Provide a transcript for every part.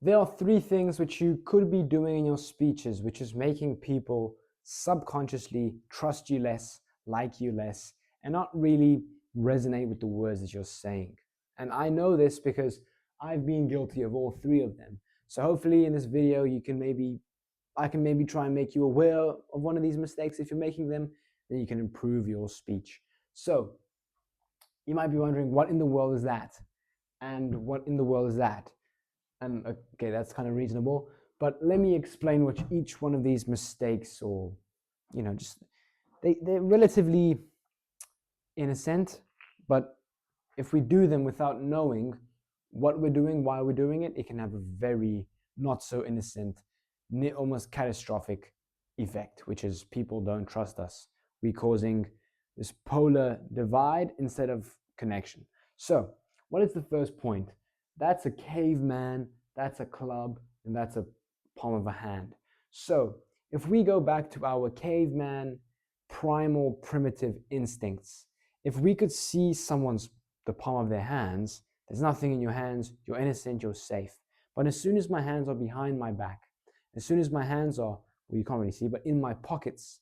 There are three things which you could be doing in your speeches, which is making people subconsciously trust you less, like you less, and not really resonate with the words that you're saying. And I know this because I've been guilty of all three of them. So hopefully in this video, I can maybe try and make you aware of one of these mistakes. If you're making them, then you can improve your speech. So you might be wondering, what in the world is that? And what in the world is that? And okay, that's kind of reasonable. But let me explain what each one of these mistakes, or just they're relatively innocent, but if we do them without knowing what we're doing, why we're doing it, it can have a very not so innocent, almost catastrophic effect, which is people don't trust us. We're causing this polar divide instead of connection. So, what is the first point? That's a caveman, that's a club, and that's a palm of a hand. So, if we go back to our caveman primal primitive instincts, if we could see the palm of their hands, there's nothing in your hands, you're innocent, you're safe. But as soon as my hands are behind my back, as soon as my hands are, well, you can't really see, but in my pockets,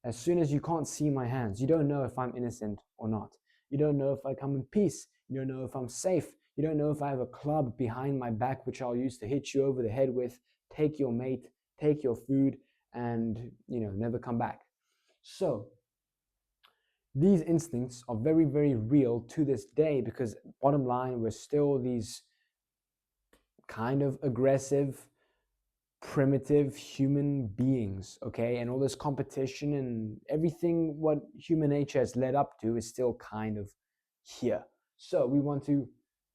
as soon as you can't see my hands, you don't know if I'm innocent or not. You don't know if I come in peace. You don't know if I'm safe. You don't know if I have a club behind my back, which I'll use to hit you over the head with, take your mate, take your food, and, never come back. So, these instincts are very, very real to this day because, bottom line, we're still these kind of aggressive, primitive human beings, okay? And all this competition and everything what human nature has led up to is still kind of here. So we want to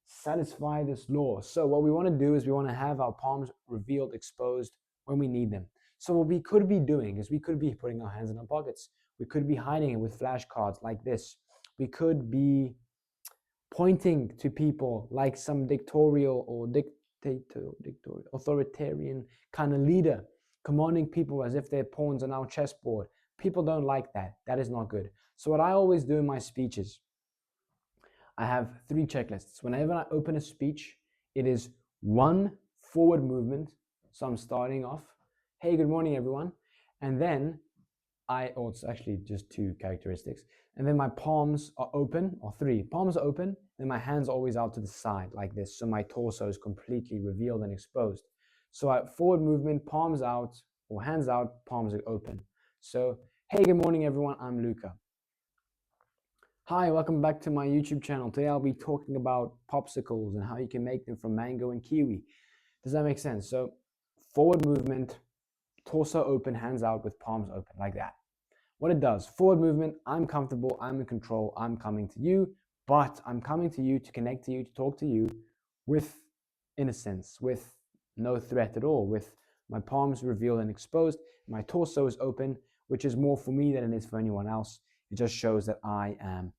satisfy this law. So what we want to do is we want to have our palms revealed, exposed when we need them. So what we could be doing is we could be putting our hands in our pockets. We could be hiding it with flashcards like this. We could be pointing to people like some dictatorial or authoritarian kind of leader, commanding people as if they're pawns on our chessboard. People don't like that. That is not good. So what I always do in my speeches, I have three checklists. Whenever I open a speech, it is one, forward movement. So I'm starting off, hey, good morning, everyone. And then it's actually just two characteristics. And then my palms are open, or three. Palms are open, and my hands are always out to the side like this. So my torso is completely revealed and exposed. So forward movement, palms out, or hands out, palms are open. So, hey, good morning, everyone. I'm Luca. Hi, welcome back to my YouTube channel. Today I'll be talking about popsicles and how you can make them from mango and kiwi. Does that make sense? So, forward movement, torso open, hands out with palms open, like that. What it does, forward movement, I'm comfortable, I'm in control, I'm coming to you, but I'm coming to you to connect to you, to talk to you with innocence, with no threat at all, with my palms revealed and exposed, my torso is open, which is more for me than it is for anyone else. It just shows that I am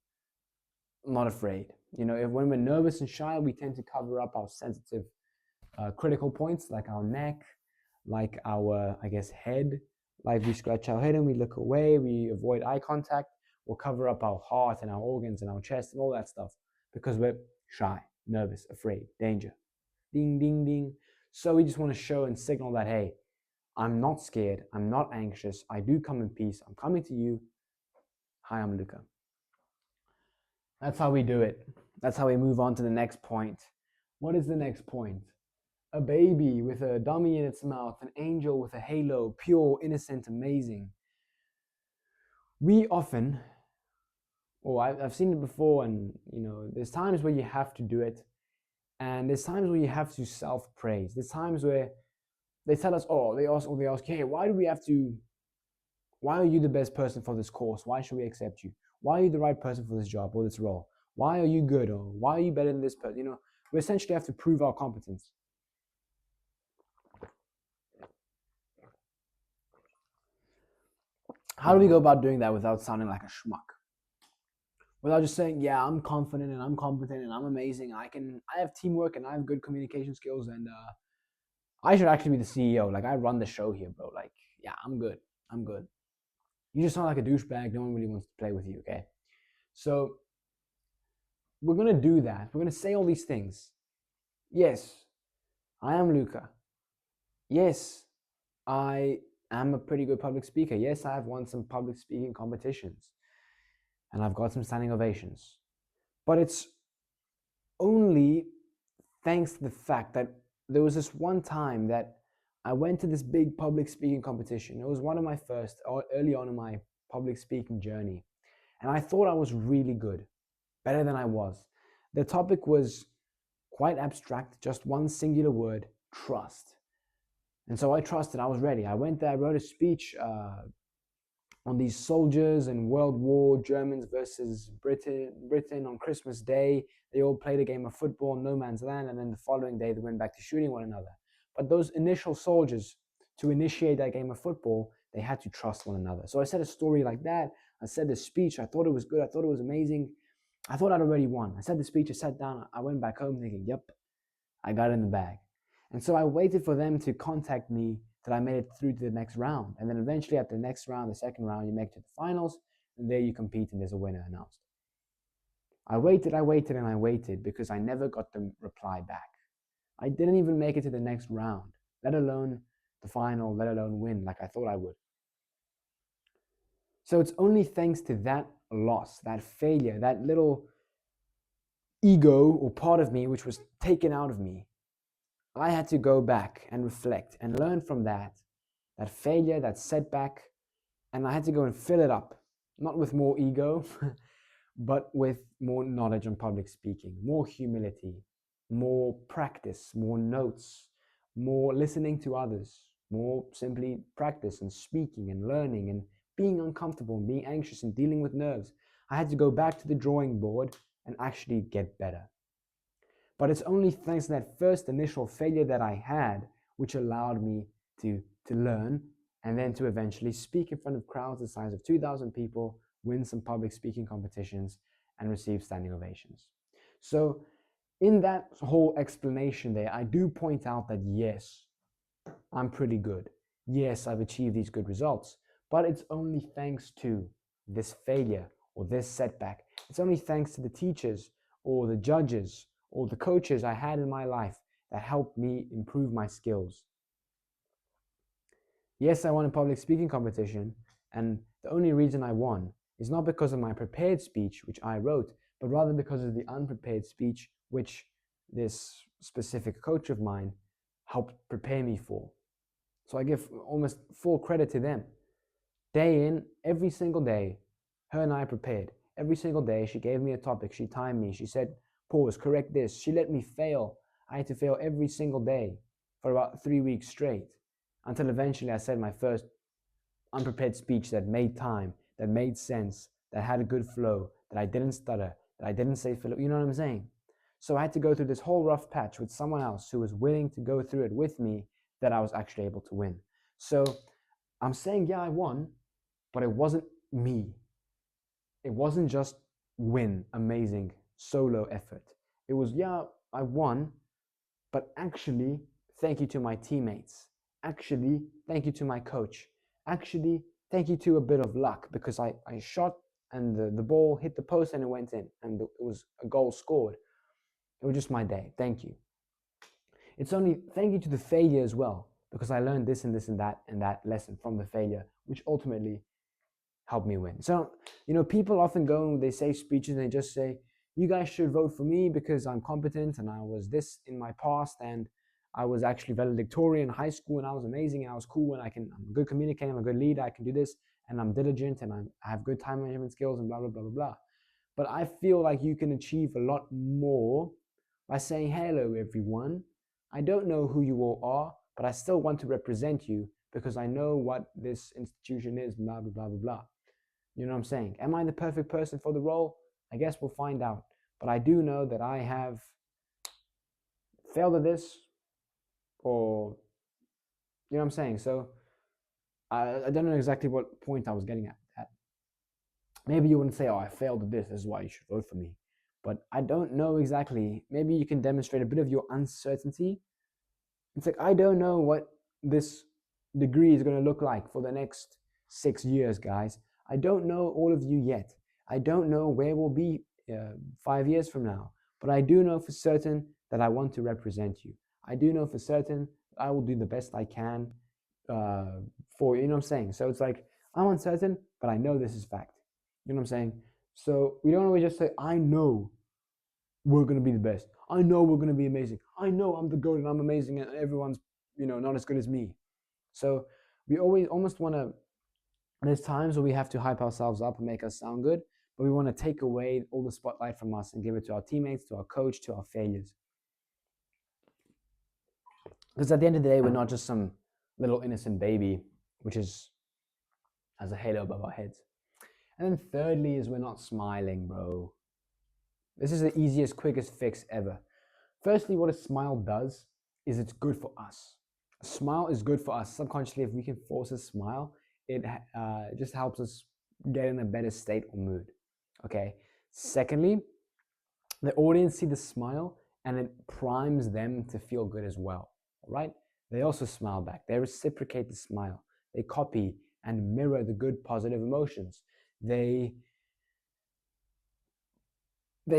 not afraid. When we're nervous and shy, we tend to cover up our sensitive, critical points like our neck, like our, head. Like we scratch our head and we look away, we avoid eye contact, we'll cover up our heart and our organs and our chest and all that stuff because we're shy, nervous, afraid, danger. Ding, ding, ding. So we just want to show and signal that, hey, I'm not scared, I'm not anxious, I do come in peace, I'm coming to you. Hi, I'm Luca. That's how we do it. That's how we move on to the next point. What is the next point? A baby with a dummy in its mouth, an angel with a halo, pure, innocent, amazing. We often, I've seen it before, and there's times where you have to do it, and there's times where you have to self-praise. There's times where they tell us, they ask, hey, why are you the best person for this course? Why should we accept you? Why are you the right person for this job or this role? Why are you good? Or why are you better than this person? We essentially have to prove our competence. How do we go about doing that without sounding like a schmuck? Without just saying, yeah, I'm confident and I'm competent and I'm amazing. I have teamwork and I have good communication skills and I should actually be the CEO. Like I run the show here, bro. Like, yeah, I'm good. I'm good. You just sound like a douchebag. No one really wants to play with you, okay? So we're gonna do that. We're gonna say all these things. Yes, I am Luca. Yes, I am a pretty good public speaker. Yes, I have won some public speaking competitions and I've got some standing ovations. But it's only thanks to the fact that there was this one time that I went to this big public speaking competition. It was one of my first, early on in my public speaking journey. And I thought I was really good, better than I was. The topic was quite abstract, just one singular word: trust. And so I trusted, I was ready. I went there, I wrote a speech on these soldiers in World War, Germans versus Britain on Christmas Day. They all played a game of football in no man's land, and then the following day they went back to shooting one another. But those initial soldiers, to initiate that game of football, they had to trust one another. So I said a story like that. I said the speech. I thought it was good. I thought it was amazing. I thought I'd already won. I said the speech. I sat down. I went back home thinking, yep, I got it in the bag. And so I waited for them to contact me till I made it through to the next round. And then eventually at the next round, the second round, you make it to the finals, and there you compete and there's a winner announced. I waited, and I waited because I never got the reply back. I didn't even make it to the next round, let alone the final, let alone win like I thought I would. So it's only thanks to that loss, that failure, that little ego or part of me which was taken out of me, I had to go back and reflect and learn from that failure, that setback, and I had to go and fill it up, not with more ego, but with more knowledge on public speaking, more humility, more practice, more notes, more listening to others, more simply practice and speaking and learning and being uncomfortable and being anxious and dealing with nerves. I had to go back to the drawing board and actually get better. But it's only thanks to that first initial failure that I had which allowed me to learn and then to eventually speak in front of crowds the size of 2,000 people, win some public speaking competitions, and receive standing ovations. So in that whole explanation there, I do point out that yes, I'm pretty good. Yes, I've achieved these good results, but it's only thanks to this failure or this setback. It's only thanks to the teachers or the judges or the coaches I had in my life that helped me improve my skills. Yes, I won a public speaking competition, and the only reason I won is not because of my prepared speech, which I wrote, but rather because of the unprepared speech, which this specific coach of mine helped prepare me for. So I give almost full credit to them. Day in, every single day, her and I prepared. Every single day, she gave me a topic. She timed me. She said, pause, correct this. She let me fail. I had to fail every single day for about 3 weeks straight until eventually I said my first unprepared speech that made time, that made sense, that had a good flow, that I didn't stutter, that I didn't say Philip. You know what I'm saying? So I had to go through this whole rough patch with someone else who was willing to go through it with me, that I was actually able to win. So I'm saying, yeah, I won, but it wasn't me. It wasn't just win, amazing solo effort. It was, yeah, I won, but actually, thank you to my teammates. Actually, thank you to my coach. Actually, thank you to a bit of luck because I shot and the ball hit the post and it went in and it was a goal scored. It was just my day. Thank you. It's only thank you to the failure as well because I learned this and this and that lesson from the failure, which ultimately helped me win. So, people often go and they say speeches and they just say, you guys should vote for me because I'm competent and I was this in my past and I was actually valedictorian in high school and I was amazing and I was cool and I'm a good communicator, I'm a good leader, I can do this and I'm diligent and I have good time management skills and blah, blah, blah, blah, blah. But I feel like you can achieve a lot more by saying, hello, everyone. I don't know who you all are, but I still want to represent you because I know what this institution is, blah, blah, blah, blah, blah. You know what I'm saying? Am I the perfect person for the role? I guess we'll find out. But I do know that I have failed at this, or, you know what I'm saying? So I don't know exactly what point I was getting at. Maybe you wouldn't say, oh, I failed at this is why you should vote for me. But I don't know exactly. Maybe you can demonstrate a bit of your uncertainty. It's like, I don't know what this degree is going to look like for the next 6 years, guys. I don't know all of you yet. I don't know where we'll be 5 years from now. But I do know for certain that I want to represent you. I do know for certain I will do the best I can uh, for you. You know what I'm saying? So it's like I'm uncertain, but I know this is fact. You know what I'm saying? So we don't always just say, I know we're going to be the best. I know we're going to be amazing. I know I'm the GOAT and I'm amazing and everyone's, not as good as me. So we always almost want to, there's times where we have to hype ourselves up and make us sound good, but we want to take away all the spotlight from us and give it to our teammates, to our coach, to our failures. Because at the end of the day, we're not just some little innocent baby, which has a halo above our heads. And then thirdly is we're not smiling, bro. This is the easiest, quickest fix ever. Firstly, what a smile does is it's good for us. A smile is good for us. Subconsciously, if we can force a smile, it just helps us get in a better state or mood. Okay. Secondly, the audience see the smile and it primes them to feel good as well. All right. They also smile back. They reciprocate the smile. They copy and mirror the good, positive emotions. They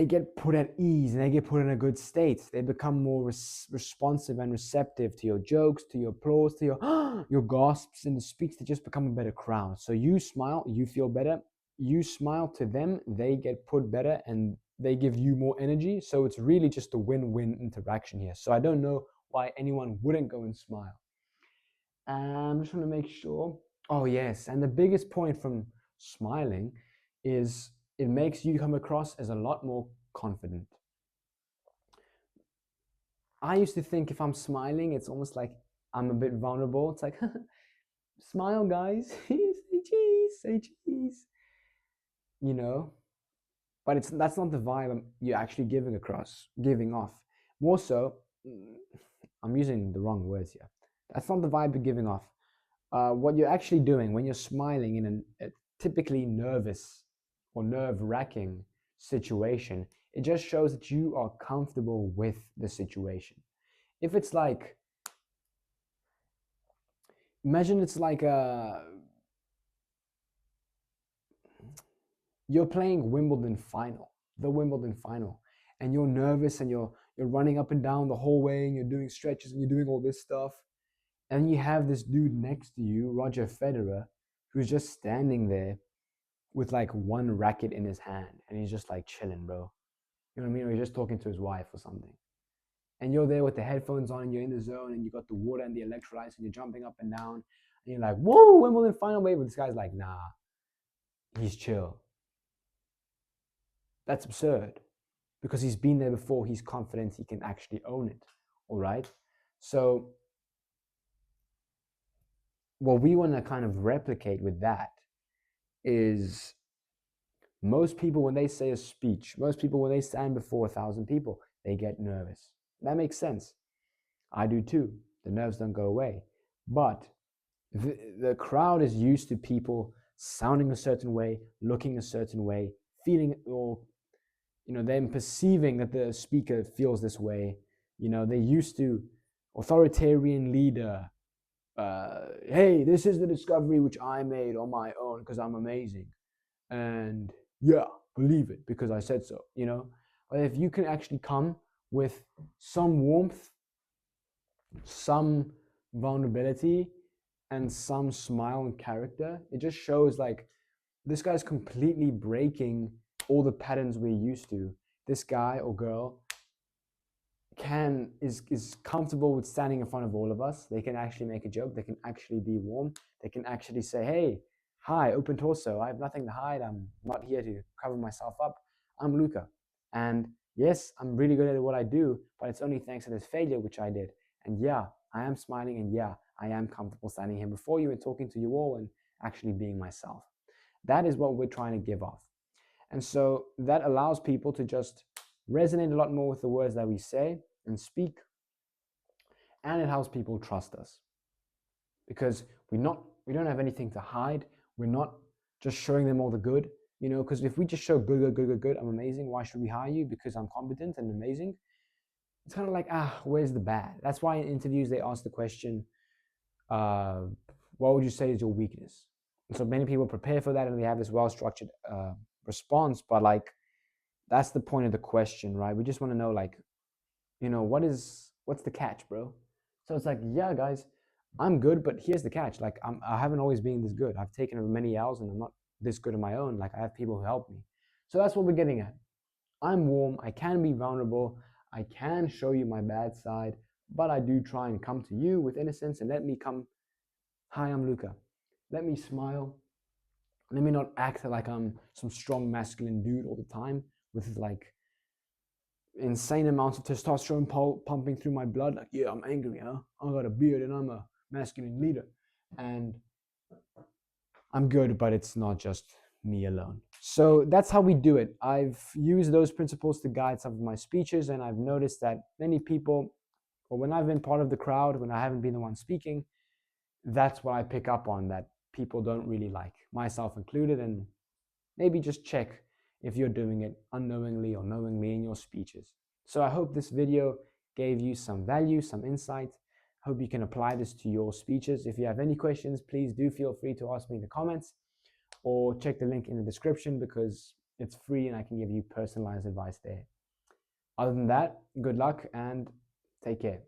get put at ease and they get put in a good state. They become more responsive and receptive to your jokes, to your applause, to your your gasps in the speech. They just become a better crowd. So you smile, you feel better. You smile to them, they get put better and they give you more energy. So it's really just a win-win interaction here. So I don't know why anyone wouldn't go and smile. I'm just want to make sure. Oh yes, and the biggest point from smiling is it makes you come across as a lot more confident. I used to think if I'm smiling, it's almost like I'm a bit vulnerable. It's like, smile, guys, say cheese, say cheese, you know. But that's not the vibe you're actually giving off. More so, I'm using the wrong words here. That's not the vibe you're giving off. What you're actually doing when you're smiling in a typically nervous or nerve-wracking situation, it just shows that you are comfortable with the situation. If it's like, imagine it's like you're playing Wimbledon final, the Wimbledon final, and you're nervous and you're running up and down the hallway and you're doing stretches and you're doing all this stuff, and you have this dude next to you, Roger Federer, who's just standing there with like one racket in his hand and he's just like chilling, bro. You know what I mean? Or he's just talking to his wife or something. And you're there with the headphones on and you're in the zone and you got the water and the electrolytes and you're jumping up and down and you're like, whoa, Wimbledon final wave. But this guy's like, nah, he's chill. That's absurd because he's been there before. He's confident he can actually own it. All right. So what we want to kind of replicate with that is most people, when they say a speech, most people, when they stand before 1,000 people, they get nervous. That makes sense. I do too. The nerves don't go away. But the crowd is used to people sounding a certain way, looking a certain way, feeling, or them perceiving that the speaker feels this way. They're used to authoritarian leader. Hey, this is the discovery which I made on my own because I'm amazing. And yeah, believe it because I said so, But if you can actually come with some warmth, some vulnerability, and some smile and character, it just shows like this guy's completely breaking all the patterns we're used to. This guy or girl is comfortable with standing in front of all of us. They can actually make a joke. They can actually be warm. They can actually say, hey, hi, open torso. I have nothing to hide. I'm not here to cover myself up. I'm Luca. And yes, I'm really good at what I do, but it's only thanks to this failure which I did. And yeah, I am smiling and yeah, I am comfortable standing here before you and talking to you all and actually being myself. That is what we're trying to give off. And so that allows people to just resonate a lot more with the words that we say and speak. And it helps people trust us because we don't have anything to hide. We're not just showing them all the good, because if we just show good, I'm amazing. Why should we hire you? Because I'm competent and amazing. It's kind of like, where's the bad? That's why in interviews they ask the question, what would you say is your weakness? And so many people prepare for that and they have this well-structured response, but that's the point of the question, right? We just want to know, what is What's the catch, bro? So it's like, yeah, guys, I'm good, but here's the catch. Like, I haven't always been this good. I've taken many L's and I'm not this good on my own. Like, I have people who help me. So that's what we're getting at. I'm warm. I can be vulnerable. I can show you my bad side, but I do try and come to you with innocence and let me come. Hi, I'm Luca. Let me smile. Let me not act like I'm some strong masculine dude all the time with like insane amounts of testosterone pumping through my blood. Like, yeah, I'm angry, huh? I got a beard and I'm a masculine leader. And I'm good, but it's not just me alone. So that's how we do it. I've used those principles to guide some of my speeches, and I've noticed that many people, or when I've been part of the crowd, when I haven't been the one speaking, that's what I pick up on that people don't really like, myself included. And maybe just check if you're doing it unknowingly or knowingly in your speeches. So I hope this video gave you some value, some insight. Hope you can apply this to your speeches. If you have any questions, please do feel free to ask me in the comments or check the link in the description because it's free and I can give you personalized advice there. Other than that, good luck and take care.